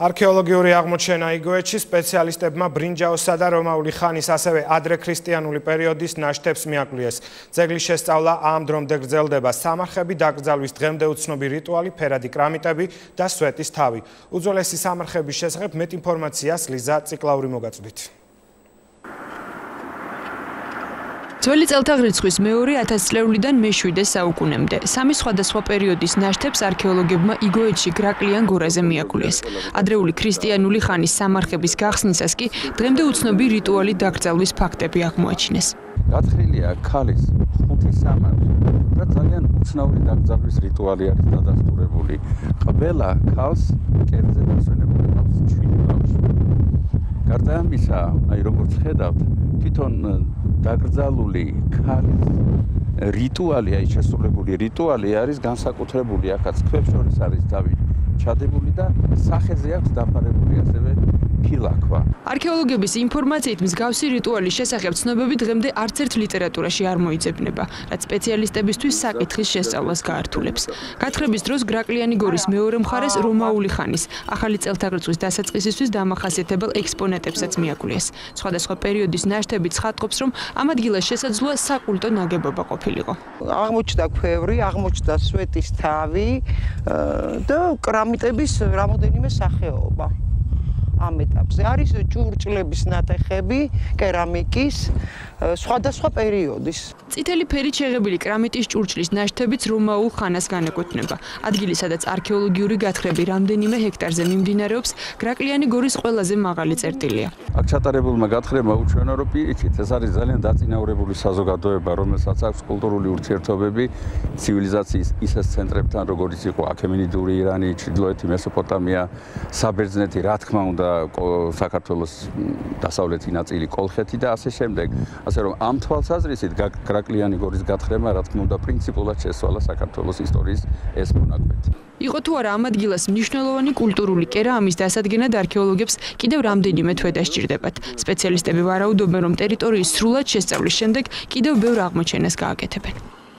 არქეოლოგიური აღმოჩენა იგოეთში სპეციალისტებმა ბრინჯაოსა და რომაული ხანის ასევე ადრექრისტიანული პერიოდის ნაშთებს მიაკვლიეს. ძეგლის შესწავლა ამ დრომდე გრძელდება. სამარხები დაკრძალვის დღემდე უცნობი რიტუალი, ფერადი კრამიტები და სვეტის თავი. უძველესი სამარხების შესახებ მეტ ინფორმაციას ლიზა ციკლაური მოგაწვდით. ძველი წელთაღრიცხვის მეორე 1000 წლეულიდან მე-7 საუკუნემდე სამი სხვადასხვა პერიოდის ნაშთებს არქეოლოგებმა იგოეთში გრაკლიან გორაზე მიაკვლიეს. ადრეული ქრისტიანული ხანის სამარხების გახსნისას კი დღემდე უცნობი რიტუალი დაკრძალვის ფაქტები აღმოაჩინეს. გათხრილია ქალის 5 სამარხი და ძალიან უცნაური დაკრძალვის რიტუალი არის დადასტურებული. ყველა ქალს კერძზე დასვენებული აქვს ჩვენი ბავშვი. გარდა ამისა, როგორც ხედავთ, თვითონ დაკრძალული ქალის რიტუალი, შესრულებული რიტუალი არის განსაკუთრებული, ახაც ქვებს შორის არის თავი ჩადებული და სახეზე აქვს დაფარებული ასევე ფილაქვა. არქეოლოგების ინფორმაციით მსგავსი რიტუალის შესახებ ცნობები დღემდე არც ერთ ლიტერატურაში არ მოიძებნება, რაც სპეციალისტებისთვის საკითხის შესწავლას გაართულებს. გათხრების დროს გრაკლიანი გორის მეორე მხარეს რომაული ხანის ახალი წელთაღრიცხვის დასაწყისისთვის დამახასიათებელ ექსპონატებსაც მიაკვლიეს. სხვადასხვა პერიოდის ნაშთები ცხადყოფს, რომ ამ ადგილას შესაძლოა საკულტო ნაგებობა ყოფილიყო. აღმოჩნდა ქვევრი, აღმოჩნდა სვეტის თავი და კრამიტების რამოდენიმე სახეობა. ამ ეტაპზე არის ჭურჭლების ნატეხები, კერამიკის, სხვადასხვა პერიოდის. წითელი ფერით შეღებილი კრამიტის ჭურჭლის ნაშთებიც რომაულ ხანას განეკუთვნება. ადგილი, სადაც არქეოლოგიური გათხრები რამდენიმე ჰექტარზე მიმდინარეობს, გრაკლიანი გორის ყველაზე მაღალი წერტილია. აქ ჩატარებულმა გათხრებმა უჩვენა, რომ პირიქით ეს არის ძალიან დაწინაურებული საზოგადოება, რომელსაც აქვს კულტურული ურთიერთობები ცივილიზაციის ისეთ ცენტრებთან, როგორიც იყო აქემენიდური ირანი, ჩრდილოეთი მესოპოტამია, საბერძნეთი, რა თქმა უნდა, საქართველოს დასავლეთი ნაწილი, კოლხეთი და ასე შემდეგ. ასე რომ ამ თვალსაზრისით გრაკლიანი გორის გათხრება, რა თქმა უნდა, პრინციპულად შესწავლა საქართველოს ისტორიის ეს მონაკვეთი. იყო თუ არა ამ ადგილას მნიშვნელოვანი კულტურული კერა, ამის დასადგენად არქეოლოგებს კიდევ რამდენიმე თვე დასჭირდებათ. სპეციალისტები ვარაუდობენ, რომ ტერიტორიის სრულად შესწავლის შემდეგ კიდევ ბევრ აღმოჩენას გააკეთებენ.